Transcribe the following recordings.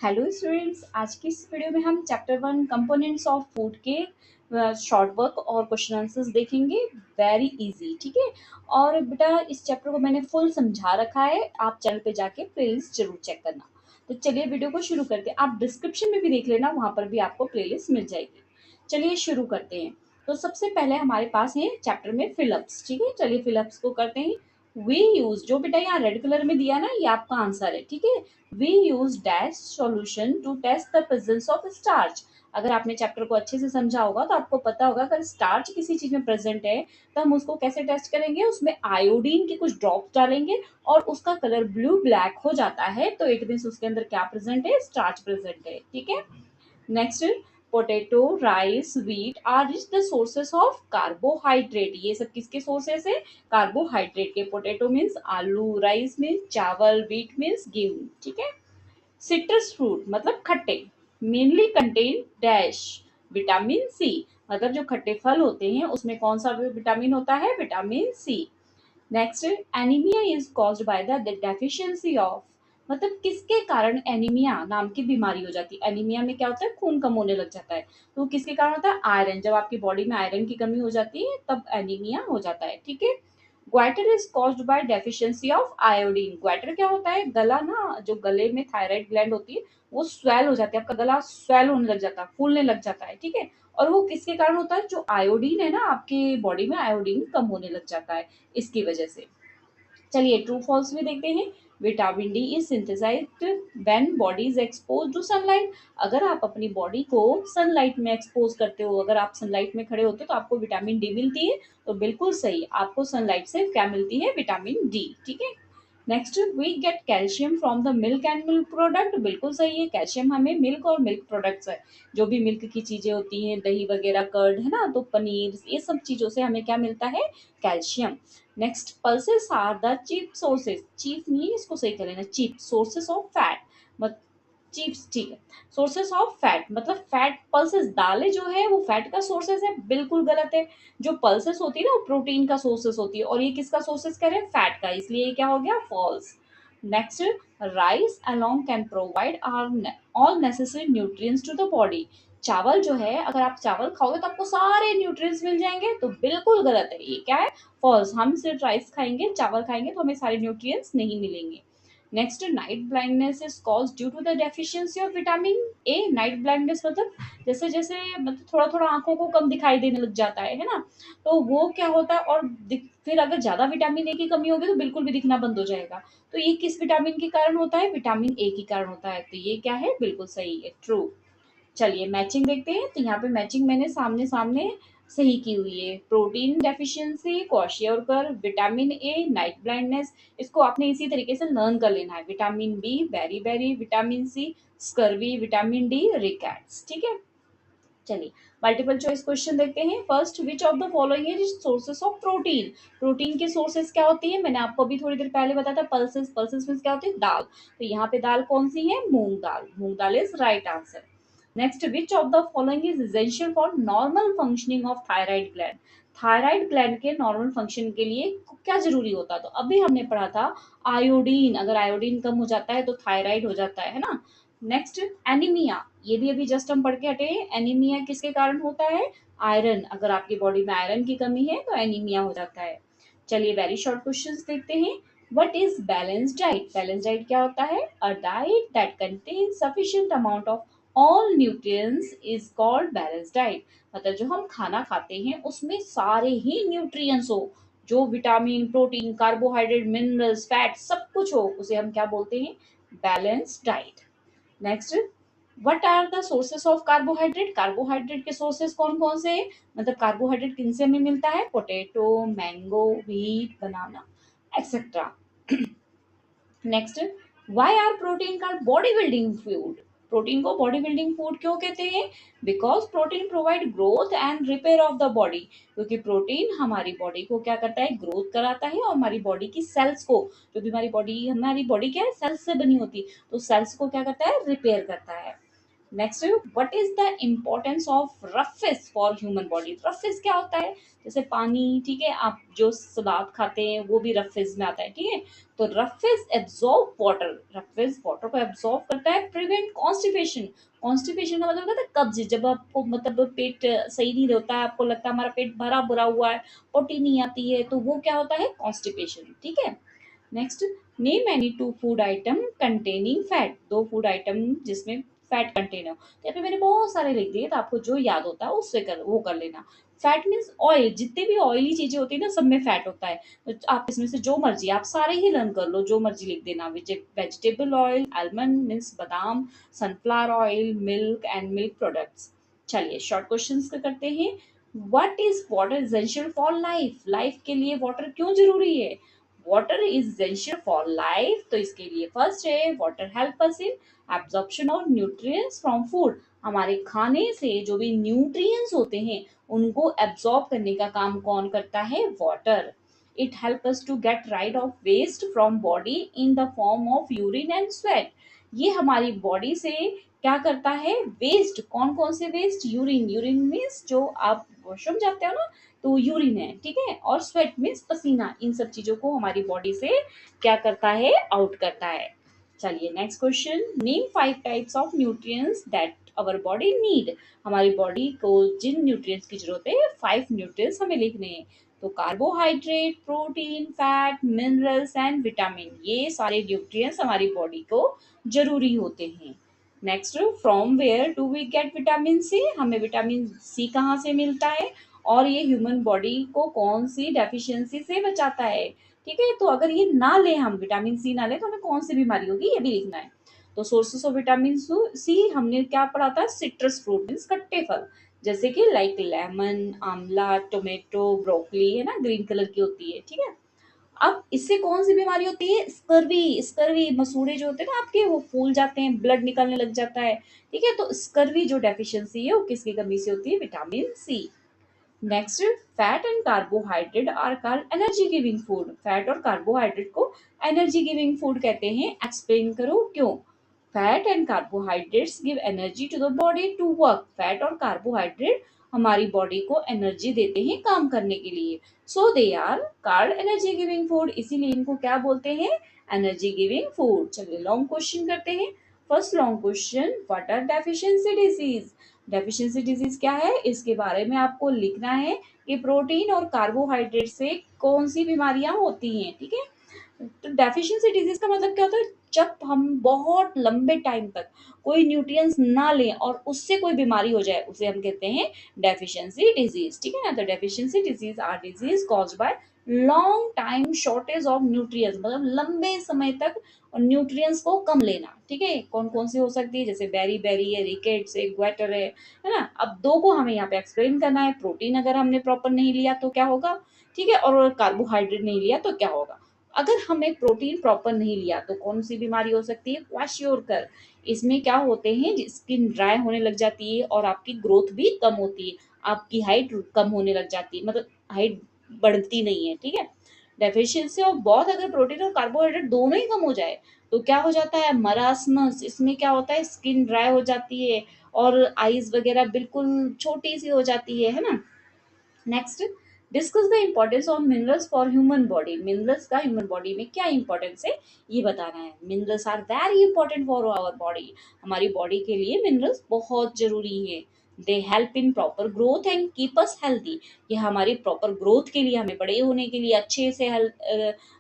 Hello students, आज की इस वीडियो में हम चैप्टर 1 कंपोनेंट्स ऑफ फूड के शॉर्ट वर्क और क्वेश्चन आंसर्स देखेंगे। वेरी इजी, ठीक है। और बेटा इस चैप्टर को मैंने फुल समझा रखा है, आप चैनल पे जाके प्लेलिस्ट जरूर चेक करना। तो चलिए वीडियो को शुरू करते हैं। आप डिस्क्रिप्शन में भी देख लेना, वहां पर भी आपको प्लेलिस्ट मिल जाएगी। चलिए शुरू करते हैं। तो सबसे पहले हमारे पास है चैप्टर में फिलअप्स, ठीक है। चलिए फिलअप्स को करते हैं। वी यूज, जो बेटा यहाँ रेड कलर में दिया ना, ये आपका आंसर है, ठीक है। We use dash solution to test the presence of starch। अगर आपने चैप्टर को अच्छे से समझा होगा तो आपको पता होगा अगर स्टार्च किसी चीज में प्रेजेंट है तो हम उसको कैसे टेस्ट करेंगे। उसमें आयोडीन के कुछ ड्रॉप्स डालेंगे और उसका कलर ब्लू ब्लैक हो जाता है, तो इट मीन्स उसके अंदर क्या प्रेजेंट है, स्टार्च प्रेजेंट है, ठीक है। Next, potato, rice, wheat are rich the sources of carbohydrate. ये सब किसके सोर्सेस है, कार्बोहाइड्रेट के। पोटैटो मीन्स आलू, राइस मीन्स चावल, व्हीट मीन्स गेहूं, ठीक है। सिट्रस फ्रूट मतलब खट्टे, mainly contain dash vitamin C. मतलब जो खट्टे फल होते हैं उसमें कौन सा विटामिन होता है, vitamin C. Next, anaemia is caused by the deficiency of. मतलब किसके कारण एनीमिया नाम की बीमारी हो जाती है। एनीमिया में क्या होता है, खून कम होने लग जाता है। तो किसके कारण होता है, आयरन। जब आपकी बॉडी में आयरन की कमी हो जाती है तब एनीमिया हो जाता है, ठीक है। Goitre is caused bye deficiency of iodine. Goitre क्या होता है, गला ना, जो गले में थायराइड ग्लैंड होती है वो स्वेल हो जाती है, आपका गला स्वेल होने लग जाता है, फूलने लग जाता है, ठीक है। और वो किसके कारण होता है, जो आयोडीन है ना आपके बॉडी में, आयोडीन कम होने लग जाता है इसकी वजह से। चलिए ट्रू फॉल्स भी देखते हैं। Vitamin D is synthesised when body is expose to sunlight. अगर आप अपनी बॉडी को सनलाइट में एक्सपोज करते हो, अगर आप सनलाइट में खड़े होते हो तो आपको विटामिन डी मिलती है। तो बिल्कुल सही, आपको सनलाइट से क्या मिलती है, विटामिन डी, ठीक है। Next, we get calcium from the milk and milk product. बिल्कुल सही है, कैल्शियम हमें मिल्क और मिल्क प्रोडक्ट्स है, जो भी मिल्क की चीजें होती हैं, दही वगैरह, कर्ड है ना, तो पनीर, ये सब चीजों से हमें क्या मिलता है, calcium. Next, pulses are the cheap sources. Cheap नहीं है, इसको सही कर लेना, cheap sources of fat. Chips, ठीक है। सोर्सेस ऑफ फैट मतलब फैट, पल्सेस, दालें जो है वो फैट का सोर्सेस है, बिल्कुल गलत है। जो पल्सेस होती है ना वो प्रोटीन का सोर्सेस होती है, और ये किसका सोर्सेस कह रहे हैं, फैट का, इसलिए ये क्या हो गया, false. Next, rice along can provide are all necessary nutrients to the body. चावल जो है, अगर आप चावल खाओगे तो आपको सारे न्यूट्रिएंट्स मिल जाएंगे, तो बिल्कुल गलत है, ये क्या है, फॉल्स। हम सिर्फ राइस खाएंगे, चावल खाएंगे तो हमें सारे न्यूट्रिएंट्स नहीं मिलेंगे। Next, night blindness is cause due to the deficiency of vitamin A. Night blindness मतलब जैसे जैसे मतलब थोड़ा थोड़ा आंखों को कम दिखाई देने लग जाता है ना, तो वो क्या होता है। और फिर अगर ज्यादा विटामिन ए की कमी होगी तो बिल्कुल भी दिखना बंद हो जाएगा। तो ये किस विटामिन के कारण होता है, विटामिन ए के कारण होता है, तो ये क्या है, बिल्कुल सही है, ट्रू। चलिए मैचिंग देखते हैं। तो यहाँ पे मैचिंग मैंने सामने सामने सही की हुई है। Protein deficiency, kwashiorkor, vitamin A, night blindness, इसको आपने इसी तरीके से लर्न कर लेना है। Vitamin B, beri beri, vitamin C, scurvy, vitamin D, rickets, ठीक है। चलिए मल्टीपल चॉइस क्वेश्चन देखते हैं। First, which of the following is sources of protein. Protein के सोर्सेस क्या होती है, मैंने आपको अभी थोड़ी देर पहले बताया था, पल्सेस। पल्सेस मींस क्या होती है, दाल। तो यहाँ पे दाल कौन सी है, मूंग दाल। मूंग दाल is right answer. Next, which of the following is essential for normal functioning of thyroid gland. Thyroid gland के नॉर्मल फंक्शन के लिए क्या जरूरी होता है, तो अभी हमने पढ़ा था आयोडीन। अगर आयोडीन कम हो जाता है तो थायराइड हो जाता है ना। नेक्स्ट, एनीमिया, ये भी अभी जस्ट हम पढ़ के हटे हैं। एनीमिया किसके कारण होता है, आयरन। अगर आपकी बॉडी में आयरन की कमी है तो एनीमिया हो जाता है। चलिए वेरी शॉर्ट क्वेश्चंस देखते हैं। What is balance diet. Balance diet क्या होता है, a diet that contains sufficient amount of all nutrients is called balance diet. मतलब जो हम खाना खाते हैं उसमें सारे ही न्यूट्रिएंट्स हो, जो vitamin, protein, carbohydrate, minerals, fat, सब कुछ हो, उसे हम क्या बोलते हैं, balance diet. Next, what are the sources of carbohydrate. Carbohydrate के सोर्सेस कौन कौन से हैं, मतलब कार्बोहाइड्रेट किन से हमें मिलता है, potato, mango, wheat, banana, etcetera. Next, why are protein का बॉडी बिल्डिंग फूड। प्रोटीन को बॉडी बिल्डिंग फूड क्यों कहते हैं, because protein provide growth and repair of the body. क्योंकि प्रोटीन हमारी बॉडी को क्या करता है, ग्रोथ कराता है, और हमारी बॉडी की सेल्स को, जो भी हमारी बॉडी क्या है, सेल्स से बनी होती है, तो सेल्स को क्या करता है, रिपेयर करता है। Next, what is the importance of rough fish for human body? Rough fish क्या होता है? जैसे पानी, ठीक है, आप जो सलाद खाते हैं वो भी रफ फिश में आता है, ठीक है। तो rough fish absorb water, rough fish water को एब्जॉर्ब करता है, प्रिवेंट कॉन्स्टिपेशन। कॉन्स्टिपेशन का मतलब होता है कब्ज, जब आपको मतलब पेट सही नहीं होता है, आपको लगता है हमारा पेट भरा भरा हुआ है, पोटी नहीं आती है, तो वो क्या होता है? कॉन्स्टिपेशन, ठीक है। Next, name any two food item containing fat, दो फूड आइटम जिसमें फैट कंटेन हो। तो यहाँ पे मैंने बहुत सारे लिख दिए, तो आपको जो याद होता है उससे वो कर लेना। फैट मीन्स ऑयल, जितने भी ऑयली चीजें होती है ना, सब में फैट होता है। तो आप इसमें से जो मर्जी, आप सारे ही लर्न कर लो, जो मर्जी लिख देना। वेजिटेबल ऑयल, आलमंड मीन्स बादाम, sunflower oil, milk and milk products. चलिए शॉर्ट क्वेश्चंस करते हैं। What is water essential for life? Life के लिए वाटर क्यों जरूरी है? Water is essential for life, तो इसके लिए फर्स्ट है, water help us in absorption of nutrients from food. हमारे खाने से जो भी न्यूट्रिएंट्स होते हैं उनको एब्जॉर्ब करने का काम कौन करता है? Water. It help us to get rid of waste from body in the form of urine and sweat. ये हमारी बॉडी से क्या करता है? वेस्ट, कौन कौन से वेस्ट? यूरिन, यूरिन मीन्स जो आप वॉशरूम जाते हो ना, तो यूरिन है, ठीक है। और स्वेट मीन्स पसीना, इन सब चीजों को हमारी बॉडी से क्या करता है? आउट करता है। चलिए next question, name 5 types of nutrients that our body need. हमारी बॉडी को जिन न्यूट्रिएंट्स की जरूरत है, 5 न्यूट्रिएंट्स हमें लिखने हैं। तो carbohydrate, protein, fat, minerals and vitamin, ये सारे न्यूट्रिएंट्स हमारी बॉडी को जरूरी होते हैं। Next, from where do we get vitamin C? हमें विटामिन सी कहाँ से मिलता है? और ये ह्यूमन बॉडी को कौन सी डेफिशिएंसी से बचाता है? ठीक है, तो अगर ये ना ले, हम विटामिन सी ना ले, तो हमें कौन सी बीमारी होगी ये भी लिखना है। तो सोर्सेस ऑफ विटामिन सी हमने क्या पढ़ा था? सिट्रस फ्रूट मीन्स खट्टे फल, जैसे कि लाइक लेमन, आंवला, टोमेटो, ब्रोकली, है ना, ग्रीन कलर की होती है, ठीक है। अब इससे कौन सी बीमारी होती है? स्कर्वी, स्कर्वी, मसूड़े जो होते हैं ना आपके, वो फूल जाते हैं, ब्लड निकलने लग जाता है, ठीक है। तो स्कर्वी जो डेफिशिएंसी है वो किसकी कमी से होती है? Vitamin C. Next, fat and carbohydrate are called energy giving food. Fat और कार्बोहाइड्रेट को एनर्जी गिविंग फूड कहते हैं। एक्सप्लेन करो क्यों? Fat and carbohydrates give energy to the body to work. Fat और कार्बोहाइड्रेट हमारी बॉडी को एनर्जी देते हैं काम करने के लिए। So they are called energy giving food, इसीलिए इनको क्या बोलते हैं? Energy giving food. चलिए लॉन्ग क्वेश्चन करते हैं। First long question, what are deficiency disease? Deficiency disease क्या है, इसके बारे में आपको लिखना है कि प्रोटीन और कार्बोहाइड्रेट से कौन सी बीमारियां होती हैं, ठीक है। तो डेफिशिएंसी डिजीज का मतलब क्या होता है? जब हम बहुत लंबे टाइम तक कोई न्यूट्रिएंट्स ना लें और उससे कोई बीमारी हो जाए, उसे हम कहते हैं डेफिशिएंसी डिजीज, ठीक है ना। तो deficiency disease are disease caused by long time shortage of nutrients, मतलब लंबे समय तक न्यूट्रिएंट्स को कम लेना, ठीक है। कौन कौन सी हो सकती है? जैसे बेरी बेरी है, रिकेट्स है, ग्वेटर है ना। अब दो को हमें यहाँ पे एक्सप्लेन करना है। प्रोटीन अगर हमने प्रॉपर नहीं लिया तो क्या होगा, ठीक है, और कार्बोहाइड्रेट नहीं लिया तो क्या होगा। अगर हमें प्रोटीन प्रॉपर नहीं लिया तो कौन सी बीमारी हो सकती है? क्वाशियोरकर। इसमें क्या होते हैं? स्किन ड्राई होने लग जाती है और आपकी ग्रोथ भी कम होती है, आपकी हाइट कम होने लग जाती है, मतलब हाइट बढ़ती नहीं है, ठीक है। डेफिशिएंसी ऑफ बोथ, अगर प्रोटीन और कार्बोहाइड्रेट दोनों ही कम हो जाए तो क्या हो जाता है? मरासमस। इसमें क्या होता है? स्किन ड्राई हो जाती है और आईज वगैरह बिल्कुल छोटी सी हो जाती है ना। Next, discuss the importance of minerals for human body. Minerals का ह्यूमन बॉडी में क्या इंपॉर्टेंस है ये बताना है। Minerals are very important for our body. हमारी बॉडी के लिए मिनरल्स बहुत जरूरी है। They help in proper growth and keep us healthy. ये हमारी प्रॉपर ग्रोथ के लिए, हमें बड़े होने के लिए, अच्छे से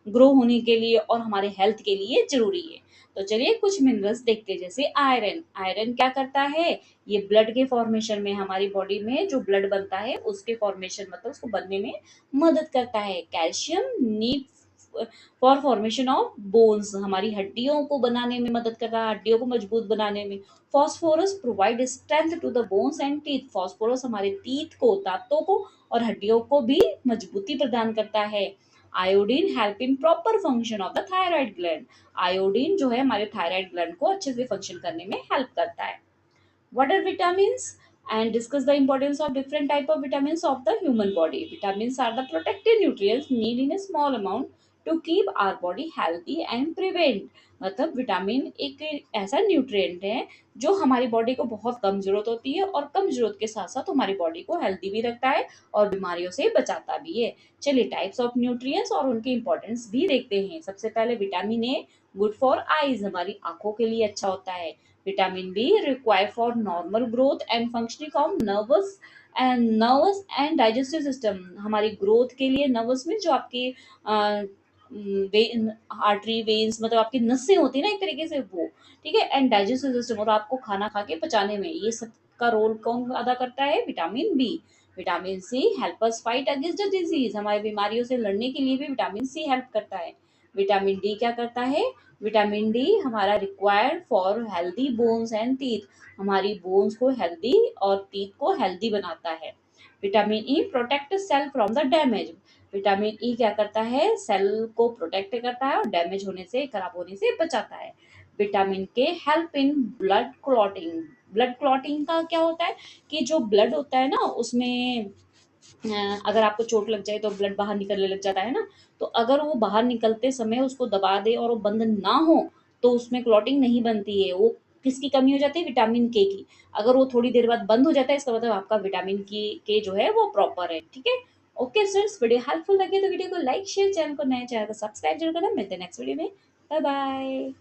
ग्रो होने के लिए और हमारे हेल्थ के लिए जरूरी है। तो चलिए कुछ मिनरल्स देखते हैं। जैसे आयरन, आयरन क्या करता है? ये ब्लड के फॉर्मेशन में, हमारी बॉडी में जो ब्लड बनता है उसके फॉर्मेशन, मतलब उसको बनने में मदद करता है। Calcium needs for formation of bones, हमारी हड्डियों को बनाने में मदद करता है, हड्डियों को मजबूत बनाने में। Phosphorus provide strength to the bones and teeth. Phosphorus हमारे टीथ को, दांतों को और हड्डियों को भी मजबूती प्रदान करता है। Iodine help in proper function of the thyroid gland. Iodine जो है हमारे थायराइड ग्लैंड को अच्छे से फंक्शन करने में हेल्प करता है। What are vitamins? And discuss the importance of different type of vitamins of the human body. Vitamins are the protective nutrients need in a small amount to keep our body healthy and prevent. मतलब vitamin एक ऐसा nutrient है जो हमारी body को बहुत कम जरूरत होती है, और कम जरूरत के साथ साथ हमारी बॉडी को हेल्दी भी रखता है और बीमारियों से बचाता भी है। चलिए टाइप्स ऑफ न्यूट्रिएंट्स और उनके इंपॉर्टेंस भी देखते हैं। सबसे पहले vitamin A, good for eyes, हमारी आंखों के लिए अच्छा होता है। Vitamin B, required for normal growth and functioning of nervous and digestive system, हमारी ग्रोथ के लिए नर्वस में जो आपकी आर्टरी वेन्स, मतलब आपकी नसें होती है ना एक तरीके से, वो ठीक है। एंड डाइजेस्टिव सिस्टम, और आपको खाना खा के पचाने में, ये सब का रोल कौन अदा करता है? Vitamin B. Vitamin C help us fight against the disease, हमारी बीमारियों से लड़ने के लिए भी विटामिन सी हेल्प करता है। विटामिन डी क्या करता है? विटामिन डी हमारा required for healthy bones and teeth, हमारी बोन्स को हेल्दी और टीथ को हेल्दी बनाता है। Vitamin E protect cell from the damage, vitamin E क्या करता है? सेल को प्रोटेक्ट करता है और डैमेज होने से, खराब होने से बचाता है। विटामिन के help in blood clotting, blood clotting का क्या होता है कि जो ब्लड होता है ना उसमें अगर आपको चोट लग जाए तो ब्लड बाहर निकलने लग जाता है ना, तो अगर वो बाहर निकलते समय उसको दबा दे और वो बंद ना हो तो उसमें क्लॉटिंग नहीं बनती है। वो किसकी कमी हो जाती है? विटामिन के की। अगर वो थोड़ी देर बाद बंद हो जाता है, इसका मतलब आपका विटामिन के जो है वो प्रॉपर है, ठीक है। ओके स्टूडेंट्स, वीडियो हेल्पफुल लगे तो वीडियो को लाइक शेयर, चैनल को नए चैनल को सब्सक्राइब जरूर करना। मिलते हैं नेक्स्ट वीडियो में। Bye bye.